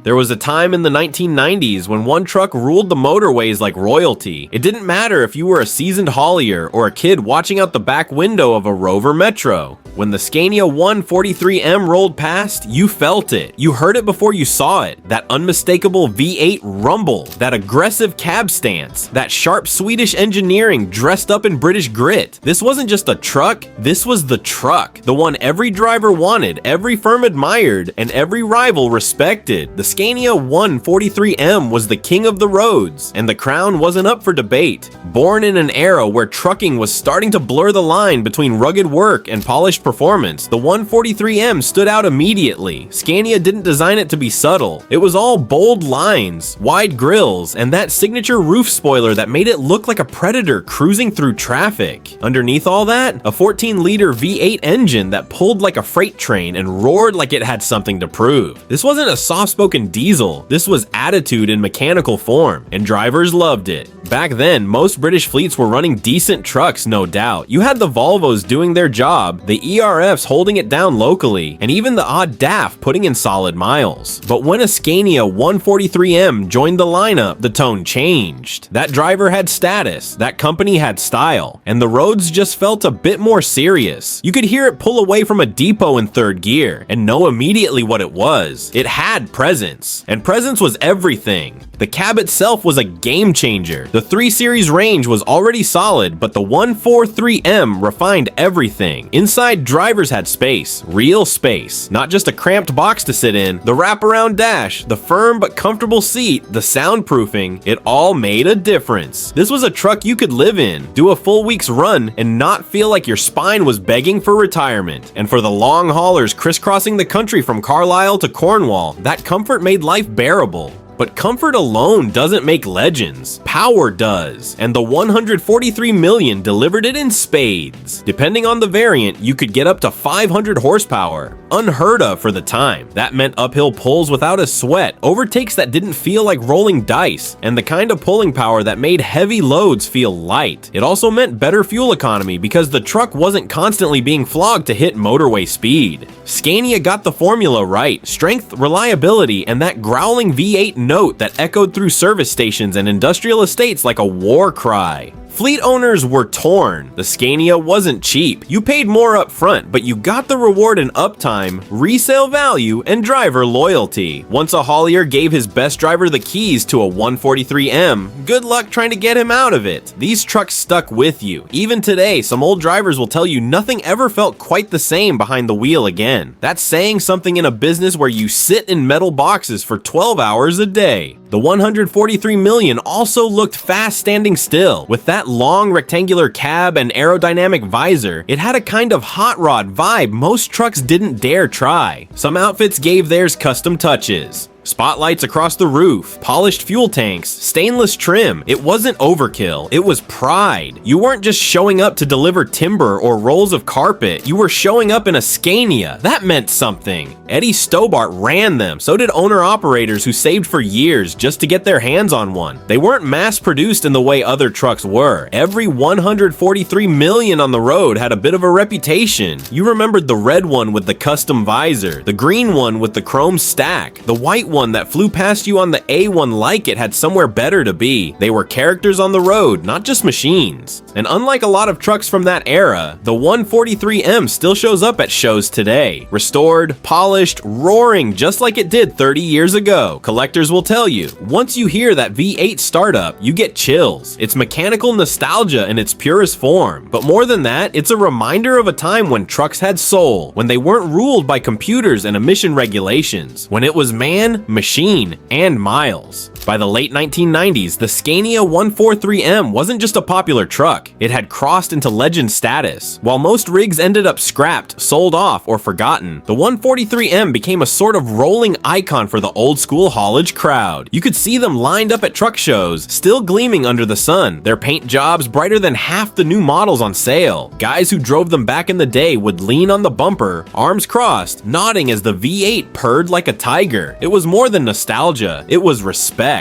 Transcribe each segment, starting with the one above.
There was a time in the 1990s when one truck ruled the motorways like royalty. It didn't matter if you were a seasoned haulier or a kid watching out the back window of a Rover Metro. When the Scania 143M rolled past, you felt it. You heard it before you saw it. That unmistakable V8 rumble, that aggressive cab stance, that sharp Swedish engineering dressed up in British grit. This wasn't just a truck, this was the truck. The one every driver wanted, every firm admired, and every rival respected. The Scania 143M was the king of the roads, and the crown wasn't up for debate. Born in an era where trucking was starting to blur the line between rugged work and polished performance, the 143M stood out immediately. Scania didn't design it to be subtle. It was all bold lines, wide grills, and that signature roof spoiler that made it look like a predator cruising through traffic. Underneath all that, a 14-liter V8 engine that pulled like a freight train and roared like it had something to prove. This wasn't a soft-spoken diesel, this was attitude in mechanical form, and drivers loved it. Back then, most British fleets were running decent trucks, no doubt. You had the Volvos doing their job, the ERFs holding it down locally, and even the odd DAF putting in solid miles. But when a Scania 143M joined the lineup, the tone changed. That driver had status, that company had style, and the roads just felt a bit more serious. You could hear it pull away from a depot in third gear, and know immediately what it was. It had presence, and presence was everything. The cab itself was a game changer. The 3 Series range was already solid, but the 143M refined everything. Inside, drivers had space, real space, not just a cramped box to sit in. The wraparound dash, the firm but comfortable seat, the soundproofing, it all made a difference. This was a truck you could live in, do a full week's run, and not feel like your spine was begging for retirement. And for the long haulers crisscrossing the country from Carlisle to Cornwall, that comfort made life bearable. But comfort alone doesn't make legends. Power does, and the 143 million delivered it in spades. Depending on the variant, you could get up to 500 horsepower. Unheard of for the time. That meant uphill pulls without a sweat, overtakes that didn't feel like rolling dice, and the kind of pulling power that made heavy loads feel light. It also meant better fuel economy because the truck wasn't constantly being flogged to hit motorway speed. Scania got the formula right. Strength, reliability, and that growling V8 note that echoed through service stations and industrial estates like a war cry. Fleet owners were torn. The Scania wasn't cheap. You paid more up front, but you got the reward in uptime, resale value, and driver loyalty. Once a haulier gave his best driver the keys to a 143M, good luck trying to get him out of it. These trucks stuck with you. Even today, some old drivers will tell you nothing ever felt quite the same behind the wheel again. That's saying something in a business where you sit in metal boxes for 12 hours a day. The 143 million also looked fast standing still. With that long rectangular cab and aerodynamic visor, it had a kind of hot rod vibe most trucks didn't dare try. Some outfits gave theirs custom touches. Spotlights across the roof, polished fuel tanks, stainless trim. It wasn't overkill, it was pride. You weren't just showing up to deliver timber or rolls of carpet, you were showing up in a Scania. That meant something. Eddie Stobart ran them, so did owner-operators who saved for years just to get their hands on one. They weren't mass-produced in the way other trucks were. Every 143 million on the road had a bit of a reputation. You remembered the red one with the custom visor, the green one with the chrome stack, the white one that flew past you on the A1 like it had somewhere better to be. They were characters on the road, not just machines. And unlike a lot of trucks from that era, the 143M still shows up at shows today. Restored, polished, roaring just like it did 30 years ago. Collectors will tell you, once you hear that V8 startup, you get chills. It's mechanical nostalgia in its purest form. But more than that, it's a reminder of a time when trucks had soul, when they weren't ruled by computers and emission regulations, when it was man, machine, and miles. By the late 1990s, the Scania 143M wasn't just a popular truck, it had crossed into legend status. While most rigs ended up scrapped, sold off, or forgotten, the 143M became a sort of rolling icon for the old school haulage crowd. You could see them lined up at truck shows, still gleaming under the sun, their paint jobs brighter than half the new models on sale. Guys who drove them back in the day would lean on the bumper, arms crossed, nodding as the V8 purred like a tiger. It was more than nostalgia, it was respect.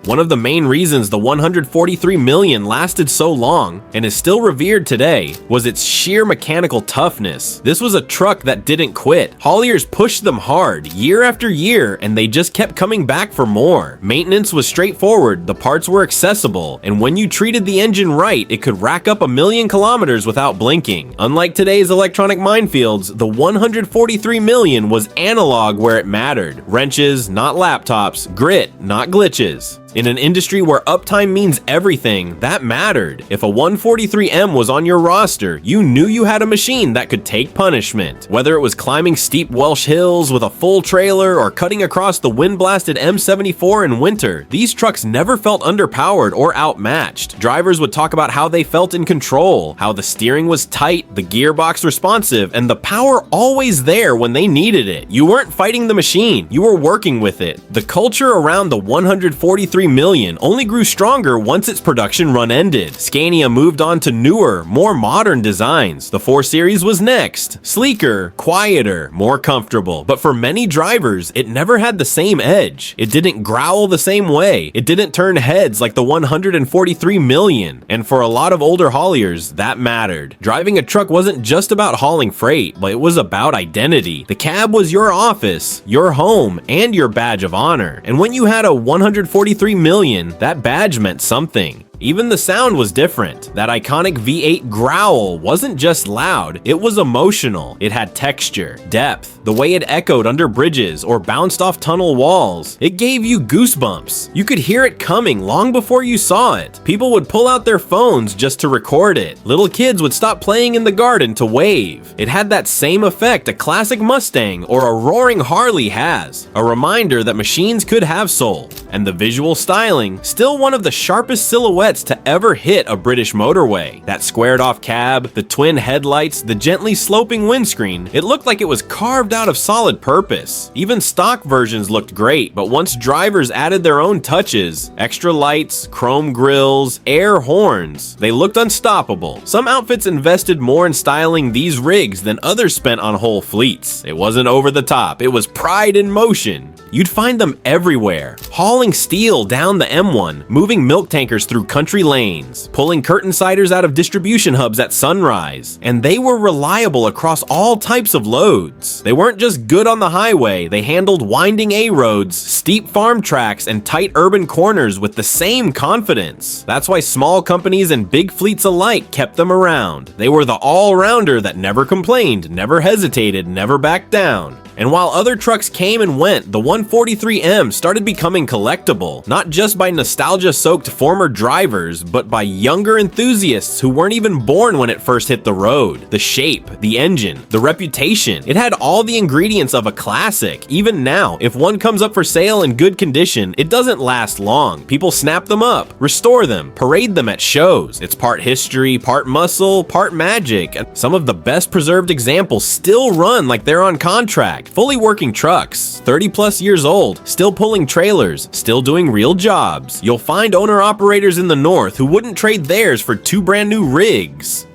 One of the main reasons the 143 million lasted so long, and is still revered today, was its sheer mechanical toughness. This was a truck that didn't quit. Hauliers pushed them hard, year after year, and they just kept coming back for more. Maintenance was straightforward, the parts were accessible, and when you treated the engine right, it could rack up 1,000,000 kilometers without blinking. Unlike today's electronic minefields, the 143 million was analog where it mattered. Wrenches, not laptops. Grit, not glitches. In an industry where uptime means everything, that mattered. If a 143M was on your roster, you knew you had a machine that could take punishment. Whether it was climbing steep Welsh hills with a full trailer or cutting across the wind-blasted M74 in winter, these trucks never felt underpowered or outmatched. Drivers would talk about how they felt in control, how the steering was tight, the gearbox responsive, and the power always there when they needed it. You weren't fighting the machine, you were working with it. The culture around the 143 million only grew stronger once its production run ended. Scania moved on to newer, more modern designs. The 4 Series was next. Sleeker, quieter, more comfortable. But for many drivers, it never had the same edge. It didn't growl the same way. It didn't turn heads like the 143 million. And for a lot of older hauliers, that mattered. Driving a truck wasn't just about hauling freight, but it was about identity. The cab was your office, your home, and your badge of honor. And when you had a 143 million, that badge meant something. Even the sound was different. That iconic V8 growl wasn't just loud, it was emotional. It had texture, depth, the way it echoed under bridges or bounced off tunnel walls. It gave you goosebumps. You could hear it coming long before you saw it. People would pull out their phones just to record it. Little kids would stop playing in the garden to wave. It had that same effect a classic Mustang or a roaring Harley has. A reminder that machines could have soul. And the visual styling, still one of the sharpest silhouettes to ever hit a British motorway. That squared off cab, the twin headlights, the gently sloping windscreen, it looked like it was carved out of solid purpose. Even stock versions looked great, but once drivers added their own touches, extra lights, chrome grills, air horns, they looked unstoppable. Some outfits invested more in styling these rigs than others spent on whole fleets. It wasn't over the top, it was pride in motion. You'd find them everywhere, hauling steel down the M1, moving milk tankers through country lanes, pulling curtain siders out of distribution hubs at sunrise, and they were reliable across all types of loads. They weren't just good on the highway, they handled winding A roads, steep farm tracks, and tight urban corners with the same confidence. That's why small companies and big fleets alike kept them around. They were the all-rounder that never complained, never hesitated, never backed down. And while other trucks came and went, the 143M started becoming collectible, not just by nostalgia-soaked former drivers, but by younger enthusiasts who weren't even born when it first hit the road. The shape, the engine, the reputation, it had all the ingredients of a classic. Even now, if one comes up for sale in good condition, it doesn't last long. People snap them up, restore them, parade them at shows. It's part history, part muscle, part magic, and some of the best preserved examples still run like they're on contract. Fully working trucks, 30 plus years old, still pulling trailers, still doing real jobs. You'll find owner-operators in the north who wouldn't trade theirs for 2 brand new rigs.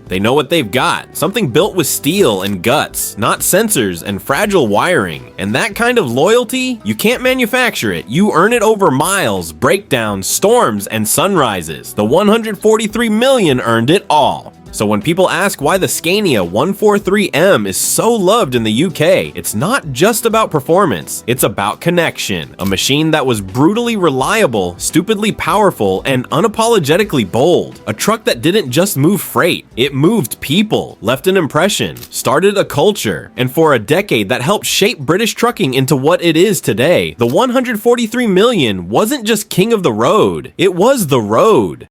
They know what they've got, something built with steel and guts, not sensors and fragile wiring. And that kind of loyalty, you can't manufacture it, you earn it over miles, breakdowns, storms, and sunrises. The 143 million earned it all. So when people ask why the Scania 143M is so loved in the UK, it's not just about performance, it's about connection. A machine that was brutally reliable, stupidly powerful, and unapologetically bold. A truck that didn't just move freight, it moved people, left an impression, started a culture, and for a decade that helped shape British trucking into what it is today. The 143 million wasn't just king of the road, it was the road.